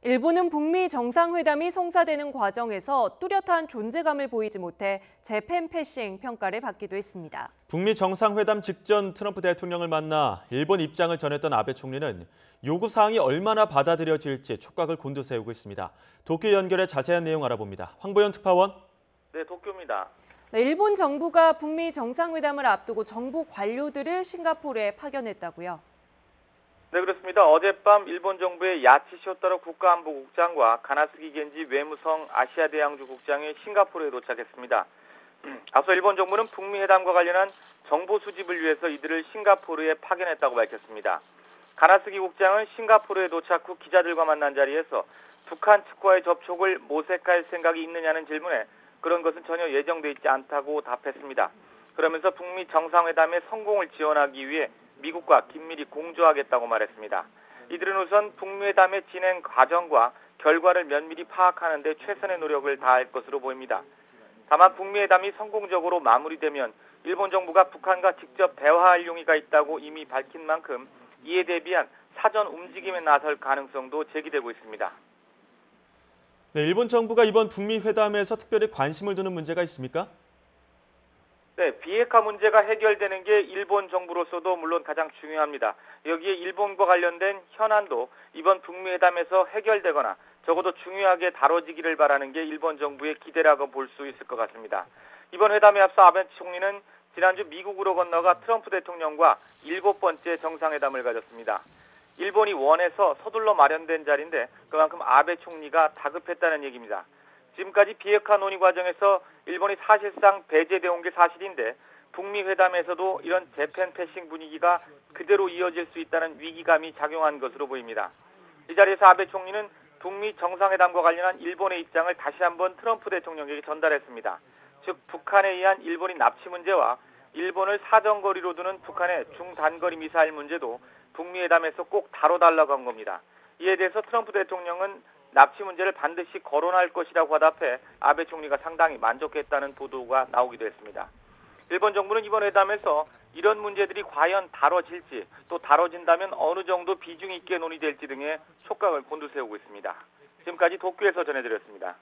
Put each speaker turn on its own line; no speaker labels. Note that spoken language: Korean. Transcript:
일본은 북미 정상회담이 성사되는 과정에서 뚜렷한 존재감을 보이지 못해 재팬 패싱 평가를 받기도 했습니다.
북미 정상회담 직전 트럼프 대통령을 만나 일본 입장을 전했던 아베 총리는 요구사항이 얼마나 받아들여질지 촉각을 곤두세우고 있습니다. 도쿄 연결해 자세한 내용 알아봅니다. 황보연 특파원.
네, 도쿄입니다.
일본 정부가 북미 정상회담을 앞두고 정부 관료들을 싱가포르에 파견했다고요.
네, 그렇습니다. 어젯밤 일본 정부의 야치 쇼타로 국가안보국장과 가나스기 겐지 외무성 아시아대양주 국장이 싱가포르에 도착했습니다. 앞서 일본 정부는 북미 회담과 관련한 정보 수집을 위해서 이들을 싱가포르에 파견했다고 밝혔습니다. 가나스기 국장은 싱가포르에 도착 후 기자들과 만난 자리에서 북한 측과의 접촉을 모색할 생각이 있느냐는 질문에 그런 것은 전혀 예정돼 있지 않다고 답했습니다. 그러면서 북미 정상회담의 성공을 지원하기 위해 미국과 긴밀히 공조하겠다고 말했습니다. 이들은 우선 북미 회담의 진행 과정과 결과를 면밀히 파악하는 데 최선의 노력을 다할 것으로 보입니다. 다만 북미 회담이 성공적으로 마무리되면 일본 정부가 북한과 직접 대화할 용의가 있다고 이미 밝힌 만큼 이에 대비한 사전 움직임에 나설 가능성도 제기되고 있습니다.
네, 일본 정부가 이번 북미 회담에서 특별히 관심을 두는 문제가 있습니까?
네, 비핵화 문제가 해결되는 게 일본 정부로서도 물론 가장 중요합니다. 여기에 일본과 관련된 현안도 이번 북미 회담에서 해결되거나 적어도 중요하게 다뤄지기를 바라는 게 일본 정부의 기대라고 볼 수 있을 것 같습니다. 이번 회담에 앞서 아베 총리는 지난주 미국으로 건너가 트럼프 대통령과 7번째 정상회담을 가졌습니다. 일본이 원해서 서둘러 마련된 자리인데 그만큼 아베 총리가 다급했다는 얘기입니다. 지금까지 비핵화 논의 과정에서 일본이 사실상 배제되어 온 게 사실인데 북미 회담에서도 이런 재팬 패싱 분위기가 그대로 이어질 수 있다는 위기감이 작용한 것으로 보입니다. 이 자리에서 아베 총리는 북미 정상회담과 관련한 일본의 입장을 다시 한번 트럼프 대통령에게 전달했습니다. 즉 북한에 의한 일본의 납치 문제와 일본을 사정거리로 두는 북한의 중단거리 미사일 문제도 북미 회담에서 꼭 다뤄달라고 한 겁니다. 이에 대해서 트럼프 대통령은 납치 문제를 반드시 거론할 것이라고 화답해 아베 총리가 상당히 만족했다는 보도가 나오기도 했습니다. 일본 정부는 이번 회담에서 이런 문제들이 과연 다뤄질지 또 다뤄진다면 어느 정도 비중 있게 논의될지 등의 촉각을 곤두세우고 있습니다. 지금까지 도쿄에서 전해드렸습니다.